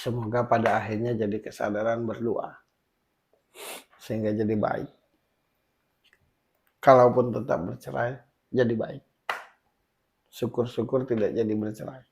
Semoga pada akhirnya jadi kesadaran berdua. Sehingga jadi baik. Kalaupun tetap bercerai, jadi baik. Syukur-syukur tidak jadi bercerai.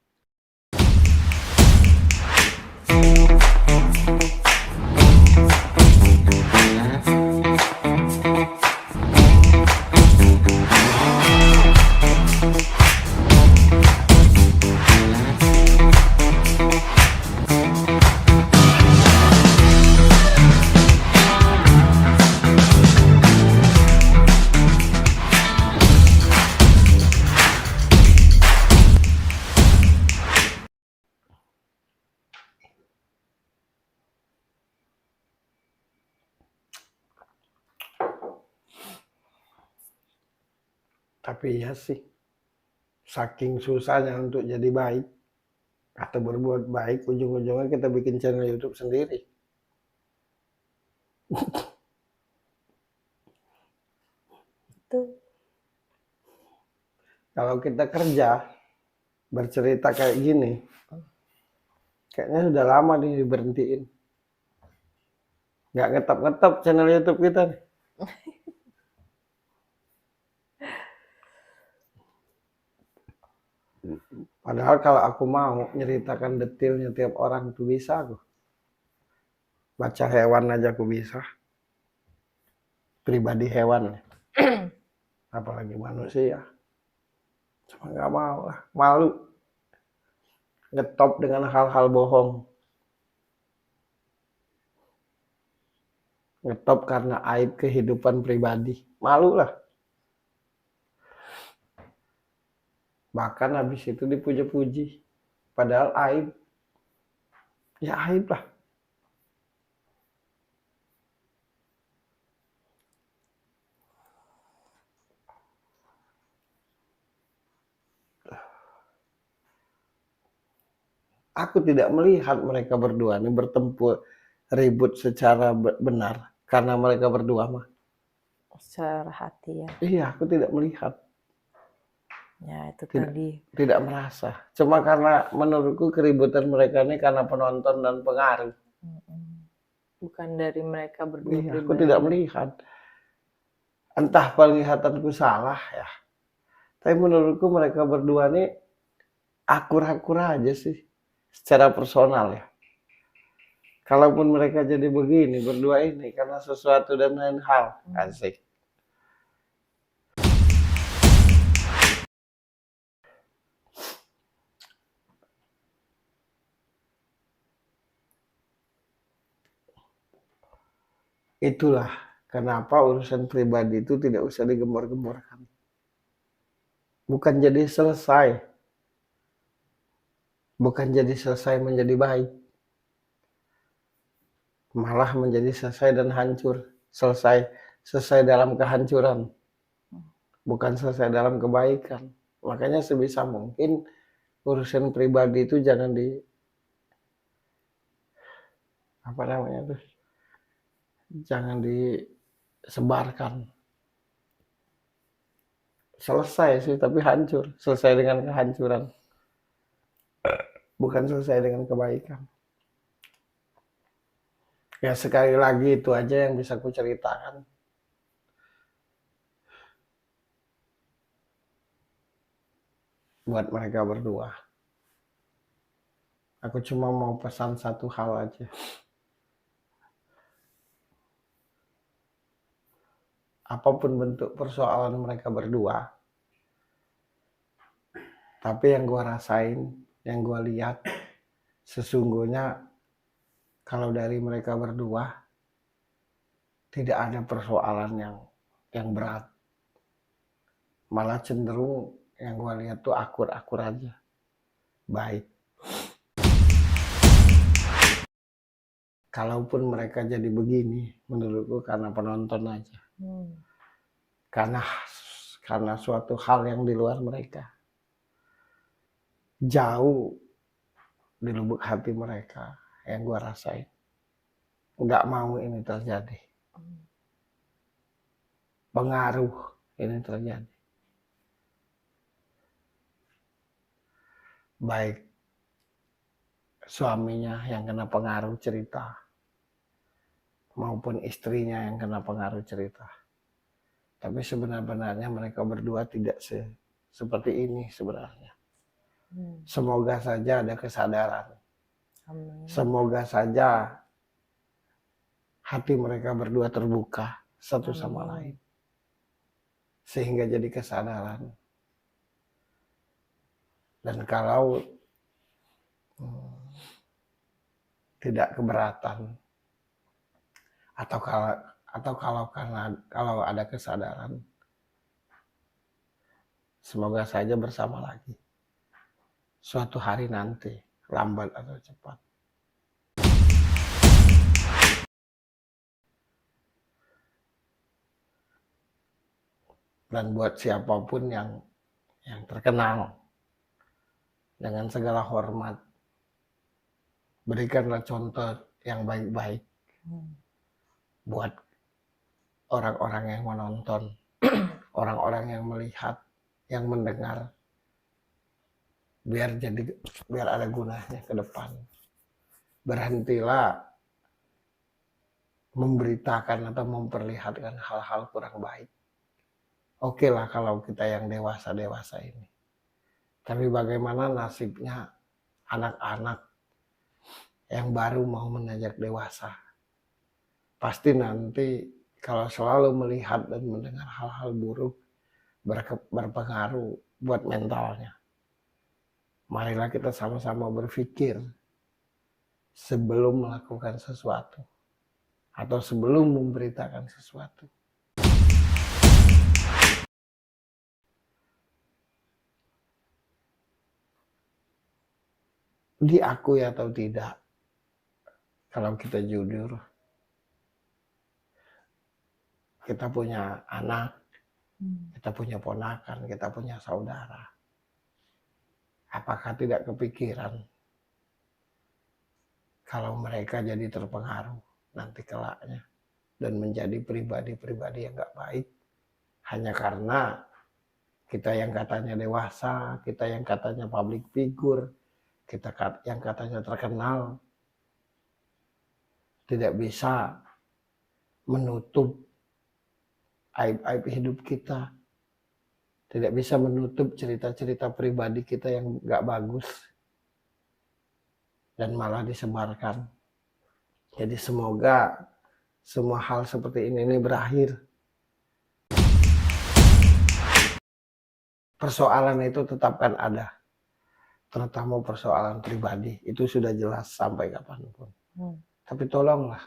Tapi ya sih, saking susahnya untuk jadi baik atau berbuat baik, ujung-ujungnya kita bikin channel YouTube sendiri. Itu. Kalau kita kerja, bercerita kayak gini, kayaknya sudah lama nih diberhentiin. Nggak ngetop-ngetop channel YouTube kita nih. Padahal kalau aku mau nyeritakan detailnya tiap orang tuh bisa aku. Baca hewan aja aku bisa. Pribadi hewan. Apalagi manusia. Cuma nggak mau lah. Malu. Ngetop dengan hal-hal bohong. Ngetop karena aib kehidupan pribadi. Malu lah. Bahkan habis itu dipuji-puji. Padahal aib. Ya aib lah. Aku tidak melihat mereka berdua ini bertempur ribut secara benar. Karena mereka berdua mah. Secara hati ya. Iya, aku tidak melihat. Ya itu tadi. Tidak merasa. Cuma karena menurutku keributan mereka ini karena penonton dan pengaruh. Bukan dari mereka berdua. Iya, aku tidak melihat. Entah penglihatanku salah ya. Tapi menurutku mereka berdua ini akur-akur aja sih. Secara personal ya. Kalaupun mereka jadi begini berdua ini karena sesuatu dan lain hal. Asik. Itulah kenapa urusan pribadi itu tidak usah digembor-gemborkan. Bukan jadi selesai. Bukan jadi selesai menjadi baik. Malah menjadi selesai dan hancur. Selesai dalam kehancuran. Bukan selesai dalam kebaikan. Makanya sebisa mungkin urusan pribadi itu jangan jangan disebarkan. Selesai sih tapi hancur. Selesai dengan kehancuran. Bukan selesai dengan kebaikan. Ya sekali lagi itu aja yang bisa ku ceritakan. Buat mereka berdua. Aku cuma mau pesan satu hal aja. Apapun bentuk persoalan mereka berdua. Tapi yang gua rasain, yang gua lihat, sesungguhnya kalau dari mereka berdua tidak ada persoalan yang berat. Malah cenderung yang gua lihat tuh akur-akur aja. Baik. Kalaupun mereka jadi begini, menurutku karena penonton aja. Karena suatu hal yang di luar mereka. Jauh di lubuk hati mereka yang gua rasain. Nggak mau ini terjadi. Pengaruh ini terjadi. Baik suaminya yang kena pengaruh cerita, maupun istrinya yang kena pengaruh cerita. Tapi sebenarnya mereka berdua tidak seperti ini sebenarnya. Semoga saja ada kesadaran. Amin. Semoga saja hati mereka berdua terbuka satu sama lain. Sehingga jadi kesadaran. Dan kalau tidak keberatan, atau kalau ada kesadaran, semoga saja bersama lagi suatu hari nanti, lambat atau cepat. Dan buat siapapun yang terkenal, dengan segala hormat, berikanlah contoh yang baik-baik buat orang-orang yang menonton, orang-orang yang melihat, yang mendengar, biar ada gunanya ke depan. Berhentilah memberitakan atau memperlihatkan hal-hal kurang baik. Oke lah kalau kita yang dewasa-dewasa ini. Tapi bagaimana nasibnya anak-anak yang baru mau menanjak dewasa? Pasti nanti kalau selalu melihat dan mendengar hal-hal buruk berpengaruh buat mentalnya. Marilah kita sama-sama berpikir sebelum melakukan sesuatu atau sebelum memberitakan sesuatu. Diakui atau tidak, kalau kita jujur, kita punya anak, kita punya ponakan, kita punya saudara. Apakah tidak kepikiran kalau mereka jadi terpengaruh nanti kelaknya dan menjadi pribadi-pribadi yang gak baik hanya karena kita yang katanya dewasa, kita yang katanya public figure, kita yang katanya terkenal, tidak bisa menutup aib-aib hidup kita, tidak bisa menutup cerita-cerita pribadi kita yang gak bagus dan malah disebarkan. Jadi semoga semua hal seperti ini berakhir. Persoalan itu tetap kan ada, terutama persoalan pribadi, itu sudah jelas sampai kapanpun. Tapi tolonglah,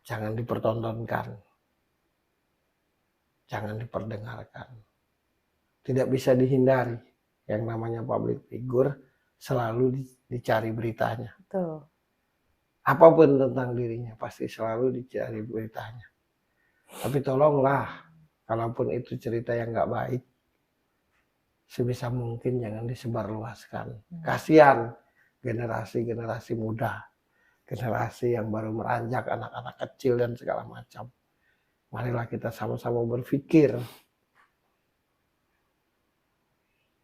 jangan dipertontonkan, jangan diperdengarkan. Tidak bisa dihindari, yang namanya public figure selalu dicari beritanya. Betul. Apapun tentang dirinya pasti selalu dicari beritanya. Tapi tolonglah, kalaupun itu cerita yang gak baik, sebisa mungkin jangan disebarluaskan. Kasihan generasi-generasi muda, generasi yang baru meranjak, anak-anak kecil dan segala macam. Marilah kita sama-sama berpikir,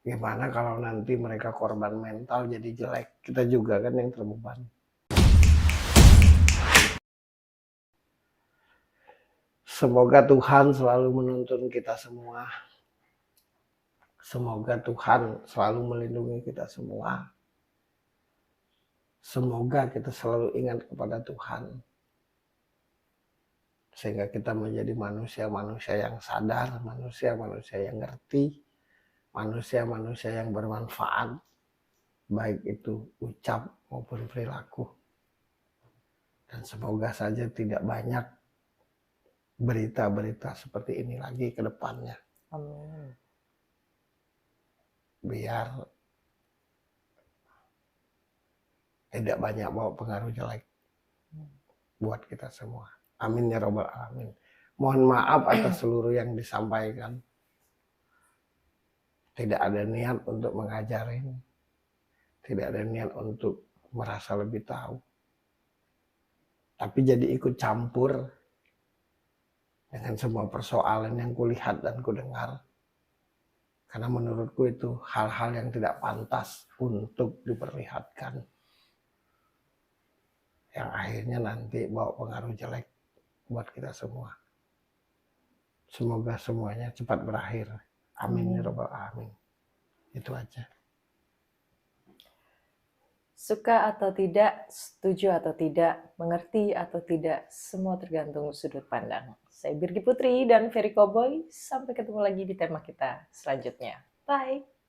gimana kalau nanti mereka korban mental jadi jelek, kita juga kan yang terbeban. Semoga Tuhan selalu menuntun kita semua. Semoga Tuhan selalu melindungi kita semua. Semoga kita selalu ingat kepada Tuhan. Sehingga kita menjadi manusia-manusia yang sadar, manusia-manusia yang ngerti, manusia-manusia yang bermanfaat, baik itu ucap maupun perilaku. Dan semoga saja tidak banyak berita-berita seperti ini lagi ke depannya. Amin. Biar tidak banyak bawa pengaruh jelek buat kita semua. Amin ya robbal alamin. Mohon maaf atas seluruh yang disampaikan. Tidak ada niat untuk mengajarin. Tidak ada niat untuk merasa lebih tahu. Tapi jadi ikut campur dengan semua persoalan yang kulihat dan kudengar. Karena menurutku itu hal-hal yang tidak pantas untuk diperlihatkan. Yang akhirnya nanti bawa pengaruh jelek buat kita semua. Semoga semuanya cepat berakhir. Amin ya rabbal alamin. Itu aja. Suka atau tidak, setuju atau tidak, mengerti atau tidak, semua tergantung sudut pandang. Saya Birgi Putri dan Ferry Cowboy. Sampai ketemu lagi di tema kita selanjutnya. Bye!